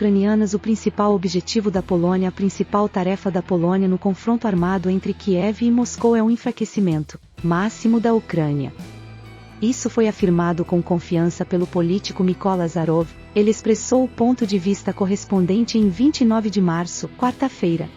ucranianas. O principal objetivo da Polônia, a principal tarefa da Polônia no confronto armado entre Kiev e Moscou é o enfraquecimento máximo da Ucrânia. Isso foi afirmado com confiança pelo político Mykola Azarov. Ele expressou o ponto de vista correspondente em 29 de março, quarta-feira.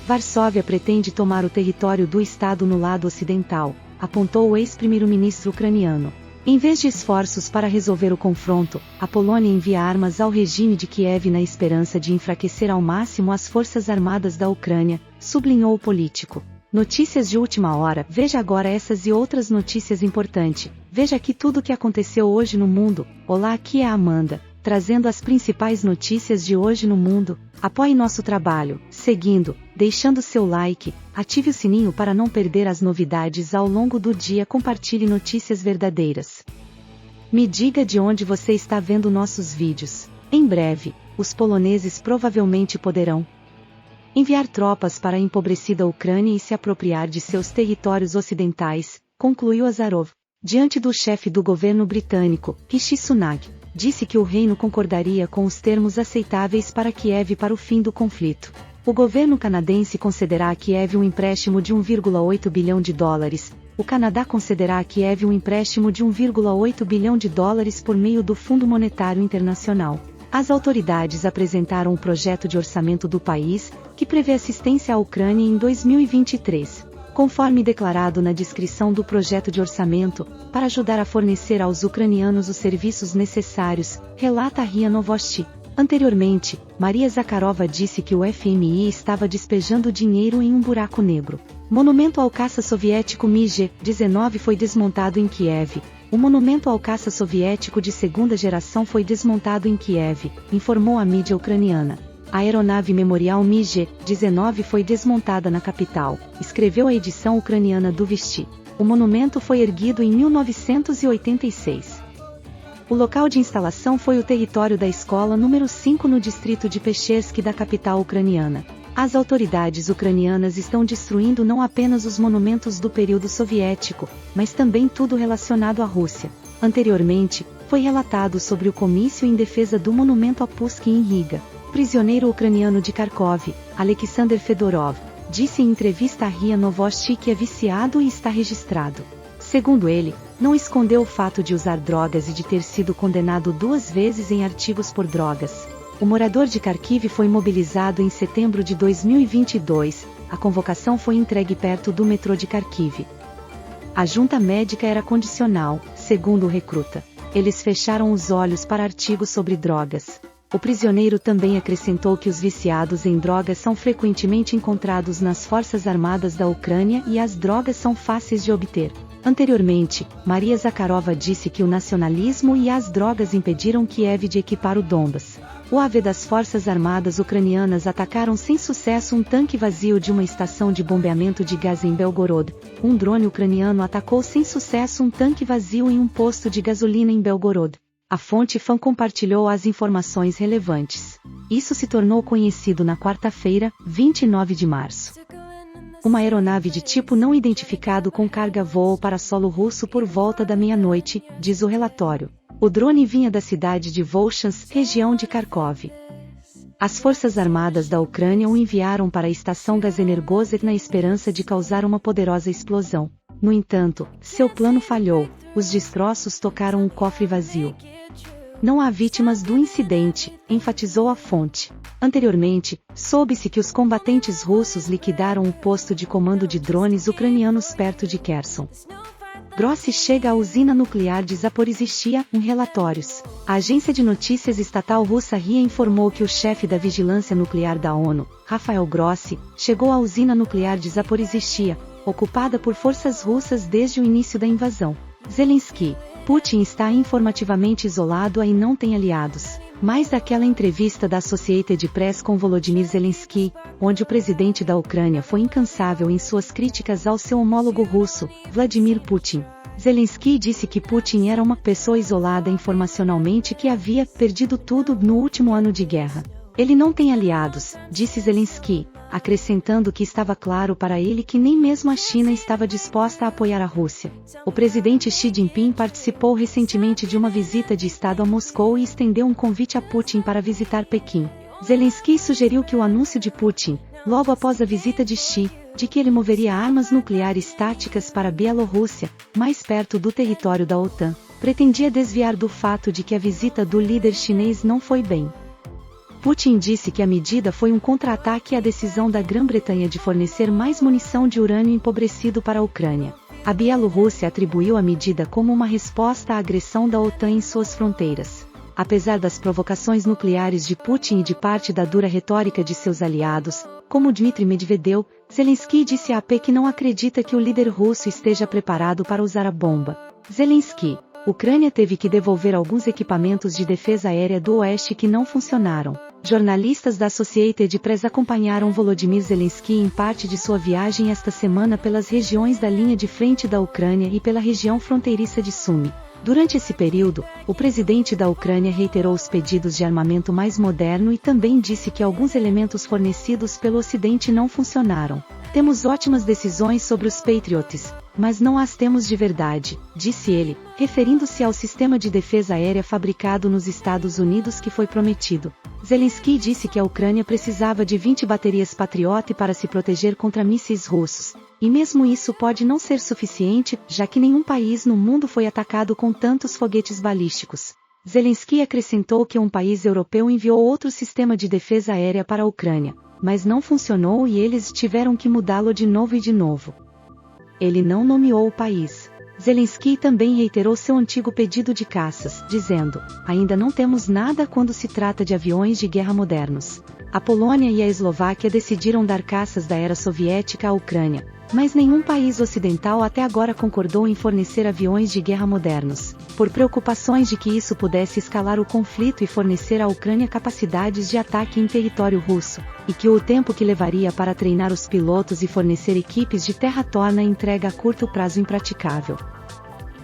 Varsóvia pretende tomar o território do Estado no lado ocidental, apontou o ex-primeiro-ministro ucraniano. Em vez de esforços para resolver o confronto, a Polônia envia armas ao regime de Kiev na esperança de enfraquecer ao máximo as forças armadas da Ucrânia, sublinhou o político. Notícias de última hora. Veja agora essas e outras notícias importantes. Veja aqui tudo o que aconteceu hoje no mundo. Olá, aqui é a Amanda, trazendo as principais notícias de hoje no mundo. Apoie nosso trabalho, seguindo, deixando seu like, ative o sininho para não perder as novidades ao longo do dia. Compartilhe notícias verdadeiras. Me diga de onde você está vendo nossos vídeos. Em breve, os poloneses provavelmente poderão enviar tropas para a empobrecida Ucrânia e se apropriar de seus territórios ocidentais, concluiu Azarov. Diante do chefe do governo britânico, Rishi Sunak, disse que o reino concordaria com os termos aceitáveis para Kiev para o fim do conflito. O governo canadense concederá a Kiev um empréstimo de 1,8 bilhão de dólares. O Canadá concederá a Kiev um empréstimo de 1,8 bilhão de dólares por meio do Fundo Monetário Internacional. As autoridades apresentaram um projeto de orçamento do país, que prevê assistência à Ucrânia em 2023. Conforme declarado na descrição do projeto de orçamento, para ajudar a fornecer aos ucranianos os serviços necessários, relata a RIA Novosti. Anteriormente, Maria Zakharova disse que o FMI estava despejando dinheiro em um buraco negro. Monumento ao caça soviético MiG-19 foi desmontado em Kiev. O monumento ao caça soviético de segunda geração foi desmontado em Kiev, informou a mídia ucraniana. A aeronave memorial MiG-19 foi desmontada na capital, escreveu a edição ucraniana do Vesti. O monumento foi erguido em 1986. O local de instalação foi o território da escola número 5 no distrito de Pechersky da capital ucraniana. As autoridades ucranianas estão destruindo não apenas os monumentos do período soviético, mas também tudo relacionado à Rússia. Anteriormente, foi relatado sobre o comício em defesa do monumento a Pushkin em Riga. O prisioneiro ucraniano de Kharkov, Alexander Fedorov, disse em entrevista à RIA Novosti que é viciado e está registrado. Segundo ele, não escondeu o fato de usar drogas e de ter sido condenado 2 vezes em artigos por drogas. O morador de Kharkiv foi mobilizado em setembro de 2022, a convocação foi entregue perto do metrô de Kharkiv. A junta médica era condicional, segundo o recruta. Eles fecharam os olhos para artigos sobre drogas. O prisioneiro também acrescentou que os viciados em drogas são frequentemente encontrados nas forças armadas da Ucrânia e as drogas são fáceis de obter. Anteriormente, Maria Zakharova disse que o nacionalismo e as drogas impediram Kiev de equipar o Donbas. O AV das Forças Armadas Ucranianas atacaram sem sucesso um tanque vazio de uma estação de bombeamento de gás em Belgorod. Um drone ucraniano atacou sem sucesso um tanque vazio em um posto de gasolina em Belgorod. A fonte FAN compartilhou as informações relevantes. Isso se tornou conhecido na quarta-feira, 29 de março. Uma aeronave de tipo não identificado com carga voou para solo russo por volta da meia-noite, diz o relatório. O drone vinha da cidade de Volchansk, região de Kharkov. As forças armadas da Ucrânia o enviaram para a estação Gazenergozet na esperança de causar uma poderosa explosão. No entanto, seu plano falhou, os destroços tocaram um cofre vazio. Não há vítimas do incidente, enfatizou a fonte. Anteriormente, soube-se que os combatentes russos liquidaram o posto de comando de drones ucranianos perto de Kherson. Grossi chega à usina nuclear de Zaporizhzhia, em relatórios. A agência de notícias estatal russa RIA informou que o chefe da vigilância nuclear da ONU, Rafael Grossi, chegou à usina nuclear de Zaporizhzhia, ocupada por forças russas desde o início da invasão. Zelensky: Putin está informativamente isolado e não tem aliados. Mais daquela entrevista da Associated Press com Volodymyr Zelensky, onde o presidente da Ucrânia foi incansável em suas críticas ao seu homólogo russo, Vladimir Putin. Zelensky disse que Putin era uma pessoa isolada informacionalmente que havia perdido tudo no último ano de guerra. Ele não tem aliados, disse Zelensky. acrescentando que estava claro para ele que nem mesmo a China estava disposta a apoiar a Rússia. O presidente Xi Jinping participou recentemente de uma visita de Estado a Moscou e estendeu um convite a Putin para visitar Pequim. Zelensky sugeriu que o anúncio de Putin, logo após a visita de Xi, de que ele moveria armas nucleares táticas para a Bielorrússia, mais perto do território da OTAN, pretendia desviar do fato de que a visita do líder chinês não foi bem. Putin disse que a medida foi um contra-ataque à decisão da Grã-Bretanha de fornecer mais munição de urânio empobrecido para a Ucrânia. A Bielorrússia atribuiu a medida como uma resposta à agressão da OTAN em suas fronteiras. Apesar das provocações nucleares de Putin e de parte da dura retórica de seus aliados, como Dmitry Medvedev, Zelensky disse à AP que não acredita que o líder russo esteja preparado para usar a bomba. Zelensky: Ucrânia teve que devolver alguns equipamentos de defesa aérea do Oeste que não funcionaram. Jornalistas da Associated Press acompanharam Volodymyr Zelensky em parte de sua viagem esta semana pelas regiões da linha de frente da Ucrânia e pela região fronteiriça de Sumy. Durante esse período, o presidente da Ucrânia reiterou os pedidos de armamento mais moderno e também disse que alguns elementos fornecidos pelo Ocidente não funcionaram. Temos ótimas decisões sobre os Patriots, mas não as temos de verdade, disse ele, referindo-se ao sistema de defesa aérea fabricado nos Estados Unidos que foi prometido. Zelensky disse que a Ucrânia precisava de 20 baterias Patriot para se proteger contra mísseis russos. E mesmo isso pode não ser suficiente, já que nenhum país no mundo foi atacado com tantos foguetes balísticos. Zelensky acrescentou que um país europeu enviou outro sistema de defesa aérea para a Ucrânia, mas não funcionou e eles tiveram que mudá-lo de novo e de novo. Ele não nomeou o país. Zelensky também reiterou seu antigo pedido de caças, dizendo: ainda não temos nada quando se trata de aviões de guerra modernos. A Polônia e a Eslováquia decidiram dar caças da era soviética à Ucrânia, mas nenhum país ocidental até agora concordou em fornecer aviões de guerra modernos, por preocupações de que isso pudesse escalar o conflito e fornecer à Ucrânia capacidades de ataque em território russo, e que o tempo que levaria para treinar os pilotos e fornecer equipes de terra torna a entrega a curto prazo impraticável.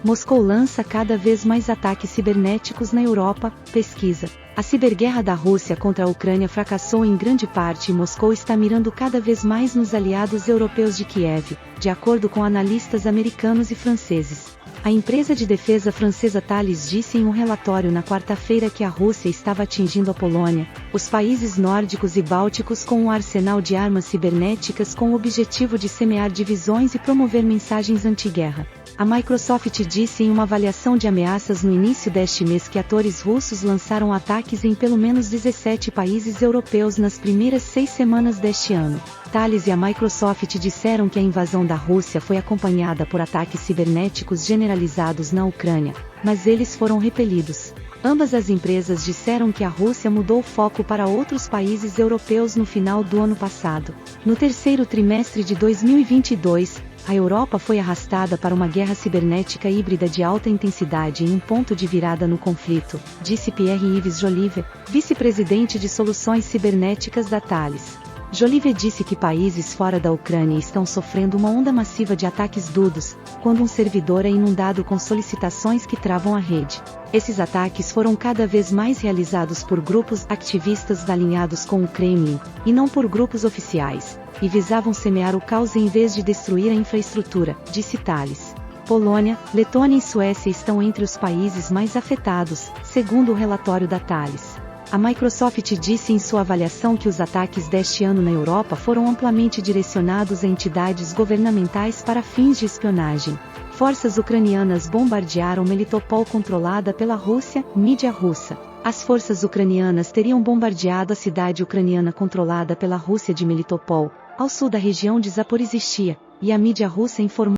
Moscou lança cada vez mais ataques cibernéticos na Europa, pesquisa. A ciberguerra da Rússia contra a Ucrânia fracassou em grande parte e Moscou está mirando cada vez mais nos aliados europeus de Kiev, de acordo com analistas americanos e franceses. A empresa de defesa francesa Thales disse em um relatório na quarta-feira que a Rússia estava atingindo a Polônia, os países nórdicos e bálticos com um arsenal de armas cibernéticas com o objetivo de semear divisões e promover mensagens anti-guerra. A Microsoft disse em uma avaliação de ameaças no início deste mês que atores russos lançaram ataques em pelo menos 17 países europeus nas primeiras 6 semanas deste ano. Thales e a Microsoft disseram que a invasão da Rússia foi acompanhada por ataques cibernéticos generalizados na Ucrânia, mas eles foram repelidos. Ambas as empresas disseram que a Rússia mudou o foco para outros países europeus no final do ano passado. No terceiro trimestre de 2022, a Europa foi arrastada para uma guerra cibernética híbrida de alta intensidade em um ponto de virada no conflito, disse Pierre-Yves Jolivet, vice-presidente de soluções cibernéticas da Thales. Jolivet disse que países fora da Ucrânia estão sofrendo uma onda massiva de ataques dudos, quando um servidor é inundado com solicitações que travam a rede. Esses ataques foram cada vez mais realizados por grupos ativistas alinhados com o Kremlin, e não por grupos oficiais, e visavam semear o caos em vez de destruir a infraestrutura, disse Thales. Polônia, Letônia e Suécia estão entre os países mais afetados, segundo o relatório da Thales. A Microsoft disse em sua avaliação que os ataques deste ano na Europa foram amplamente direcionados a entidades governamentais para fins de espionagem. Forças ucranianas bombardearam Melitopol controlada pela Rússia, mídia russa. As forças ucranianas teriam bombardeado a cidade ucraniana controlada pela Rússia de Melitopol, ao sul da região de Zaporizhzhia, e a mídia russa informou